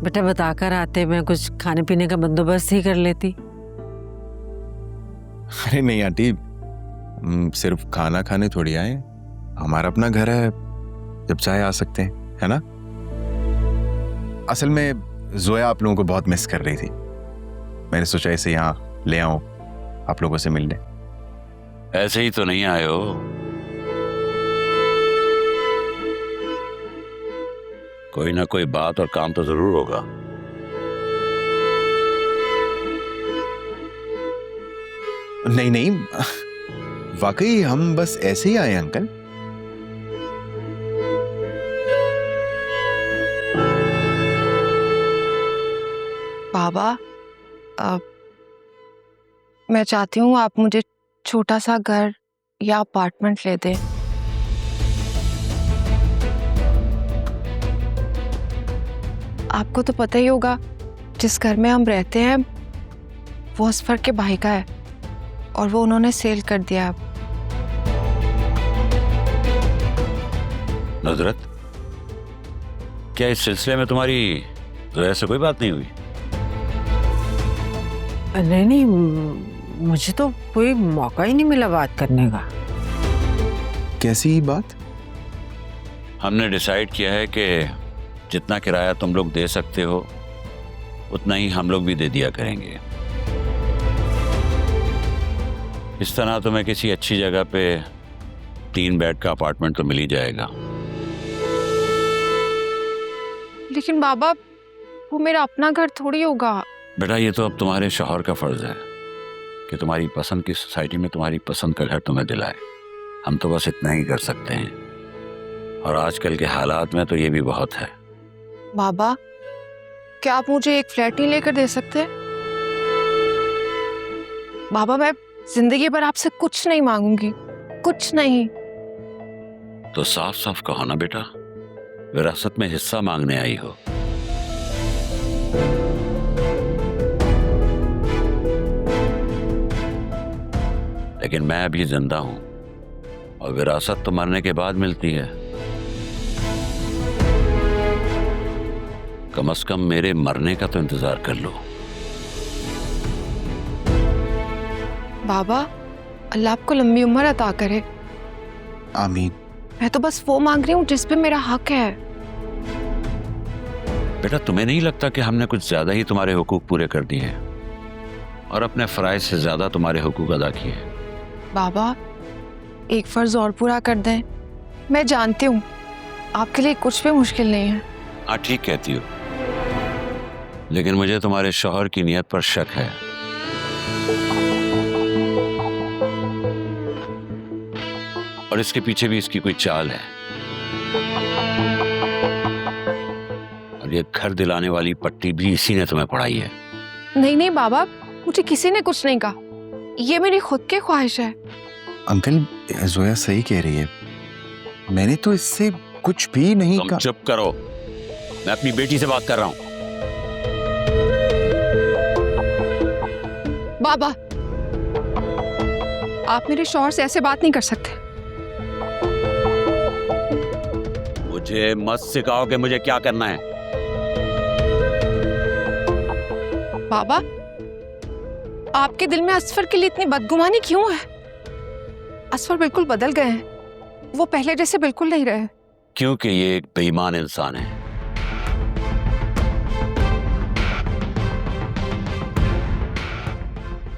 बेटा बताकर आते, मैं कुछ खाने पीने का बंदोबस्त ही कर लेती। अरे नहीं आंटी, सिर्फ खाना खाने थोड़ी आए, हमारा अपना घर है, जब चाहे आ सकते हैं, है ना। असल में जोया आप लोगों को बहुत मिस कर रही थी, मैंने सोचा इसे यहाँ ले आऊं आप लोगों से मिलने। ऐसे ही तो नहीं आए हो। कोई ना कोई बात और काम तो जरूर होगा। नहीं नहीं, वाकई हम बस ऐसे ही आए अंकल। बाबा, मैं चाहती हूँ आप मुझे छोटा सा घर या अपार्टमेंट ले दें। आपको तो पता ही होगा, जिस घर में हम रहते हैं वो असफर के भाई का है और वो उन्होंने सेल कर दिया। नुसरत, क्या इस सिलसिले में तुम्हारी जोया से कोई बात नहीं हुई? नहीं नहीं, मुझे तो कोई मौका ही नहीं मिला बात करने का। कैसी बात? हमने डिसाइड किया है कि जितना किराया तुम लोग दे सकते हो उतना ही हम लोग भी दे दिया करेंगे। इस तरह तुम्हें किसी अच्छी जगह पे 3 बेड का अपार्टमेंट तो मिल ही जाएगा। लेकिन बाबा, वो मेरा अपना घर थोड़ी होगा। बेटा, ये तो अब तुम्हारे शौहर का फर्ज है कि तुम्हारी पसंद की सोसाइटी में तुम्हारी पसंद का घर तुम्हें दिलाए। हम तो बस इतना ही कर सकते हैं, और आजकल के हालात में तो ये भी बहुत है। बाबा, क्या आप मुझे एक फ्लैट नहीं लेकर दे सकते? बाबा, मैं जिंदगी भर आपसे कुछ नहीं मांगूंगी, कुछ नहीं। तो साफ साफ कहो ना बेटा, विरासत में हिस्सा मांगने आई हो। लेकिन मैं अभी जिंदा हूं और विरासत तो मरने के बाद मिलती है। कम से कम मेरे मरने का तो इंतजार कर लो। बाबा, अल्लाह आपको लंबी उम्र अता करे। आमीन। मैं तो बस वो मांग रही हूँ जिस पे मेरा हक है। बेटा, तुम्हें नहीं लगता कि हमने कुछ ज्यादा ही तुम्हारे हुकूक पूरे कर दिए हैं और अपने फराइज से ज्यादा तुम्हारे हुकूक अदा किए? बाबा, एक फर्ज और पूरा कर दें। मैं जानती हूँ आपके लिए कुछ भी मुश्किल नहीं है। हाँ, ठीक कहती हो, लेकिन मुझे तुम्हारे शौहर की नीयत पर शक है। और इसके पीछे भी इसकी कोई चाल है। और ये घर दिलाने वाली पट्टी भी इसी ने तुम्हें पढ़ाई है। नहीं नहीं बाबा, मुझे किसी ने कुछ नहीं कहा, ये मेरी खुद की ख्वाहिश है। अंकल, जोया सही कह रही है, मैंने तो इससे कुछ भी नहीं तुम कहा। चुप करो, मैं अपनी बेटी से बात कर रहा हूं। बाबा, आप मेरे शौहर से ऐसे बात नहीं कर सकते। मुझे मत सिखाओ कि मुझे क्या करना है। बाबा, आपके दिल में असफर के लिए इतनी बदगुमानी क्यों है? असफर बिल्कुल बदल गए हैं, वो पहले जैसे बिल्कुल नहीं रहे। क्योंकि ये एक बेईमान इंसान है।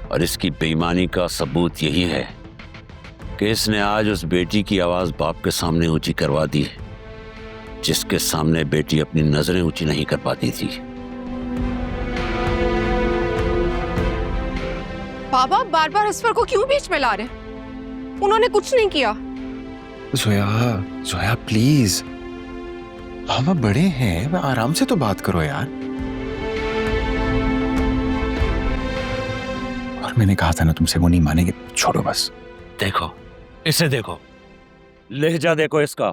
और इसकी बेईमानी का सबूत यही है कि इसने आज उस बेटी की आवाज बाप के सामने ऊंची करवा दी है, जिसके सामने बेटी अपनी नजरें ऊंची नहीं कर पाती थी। बाबा, बार बार असफर को क्यों बीच में ला रहे? उन्होंने कुछ नहीं किया। जोया, जोया प्लीज, हम अब बड़े हैं, आराम से तो बात करो यार। और मैंने कहा था ना तुमसे, वो नहीं मानेंगे, छोड़ो बस। देखो, इसे देखो, लहजा देखो इसका,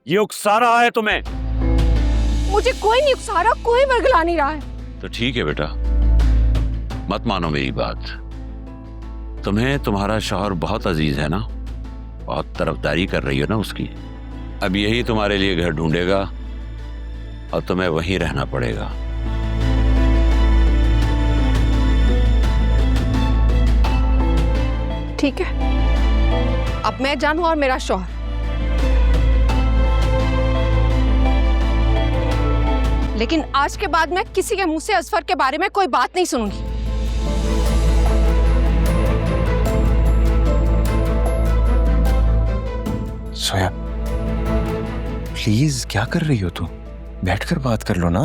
ये उकसा रहा है तुम्हें। मुझे कोई नहीं उकसा रहा, कोई वर्गला नहीं रहा है। तो ठीक है बेटा, मत मानो मेरी बात। तुम्हें तुम्हारा शौहर बहुत अजीज है ना, बहुत तरफदारी कर रही हो ना उसकी। अब यही तुम्हारे लिए घर ढूंढेगा और तुम्हें वहीं रहना पड़ेगा। ठीक है, अब मैं जानू और मेरा शौहर। लेकिन आज के बाद मैं किसी के मुंह से असफर के बारे में कोई बात नहीं सुनूंगी। सोया, प्लीज क्या कर रही हो तुम? बैठकर बात कर लो ना।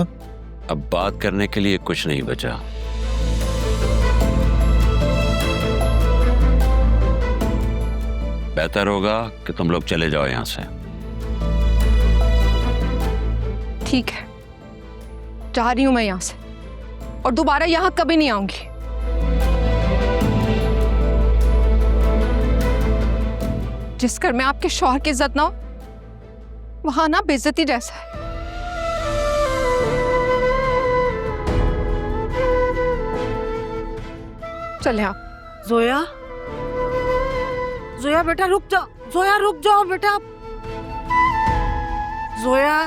अब बात करने के लिए कुछ नहीं बचा। बेहतर होगा कि तुम लोग चले जाओ यहां से। ठीक है, जा रही हूं मैं यहां से और दोबारा यहां कभी नहीं आऊंगी। जिस घर में आपके शौहर की इज्जत ना हो, वहां ना बेइज्जती जैसा है। चले आप। जोया, जोया बेटा रुक जाओ, जोया रुक जाओ बेटा। जोया,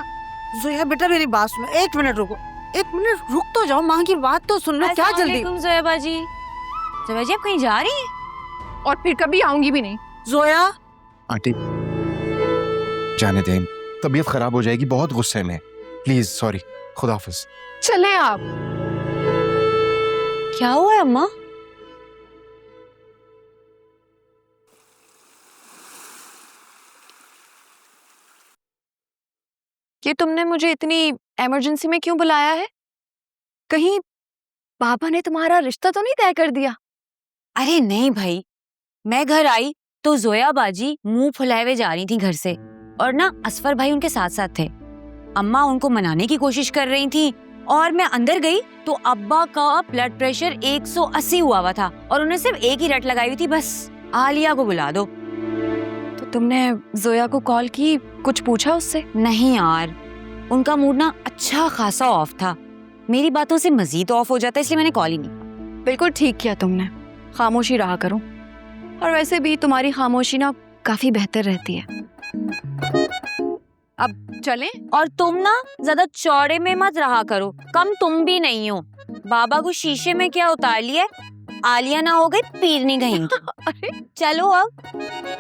जोया बेटा मेरी बात सुनो, 1 मिनट रुको, 1 मिनट रुक तो जाओ, माँ की बात तो सुन लो। क्या जल्दी? जोया बाजी, जोया जी आप कहीं जा रही हैं? और फिर कभी आऊंगी भी नहीं। जोया, आंटी जाने दें, तबीयत खराब हो जाएगी, बहुत गुस्से में। प्लीज सॉरी, खुदा हाफिज। चलें आप। क्या हुआ है अम्मा? ये तुमने मुझे इतनी इमरजेंसी में क्यों बुलाया है? कहीं पापा ने तुम्हारा रिश्ता तो नहीं तय कर दिया? अरे नहीं भाई, मैं घर आई तो जोया बाजी मुंह फुलाए हुए जा रही थी घर से, और ना असफर भाई उनके साथ साथ थे। अम्मा उनको मनाने की कोशिश कर रही थी और मैं अंदर गई तो अब्बा का ब्लड प्रेशर 180 हुआ था और उन्हें सिर्फ एक ही रट लगाई हुई थी, बस आलिया को बुला दो। तो तुमने जोया को कॉल की, कुछ पूछा उससे? नहीं यार, उनका मूड ना अच्छा खासा ऑफ था। मेरी बातों से मजीद ऑफ हो जाता, इसलिए मैंने कॉल ही नहीं। बिल्कुल ठीक किया तुमने, खामोशी रहा करो। और वैसे भी तुम्हारी खामोशी ना काफी बेहतर रहती है। अब चलें? और तुम ना ज्यादा चौड़े में मत रहा करो, कम तुम भी नहीं हो। बाबा को शीशे में क्या उतार लिया, आलिया ना हो गई पीरनी कहीं की। चलो अब।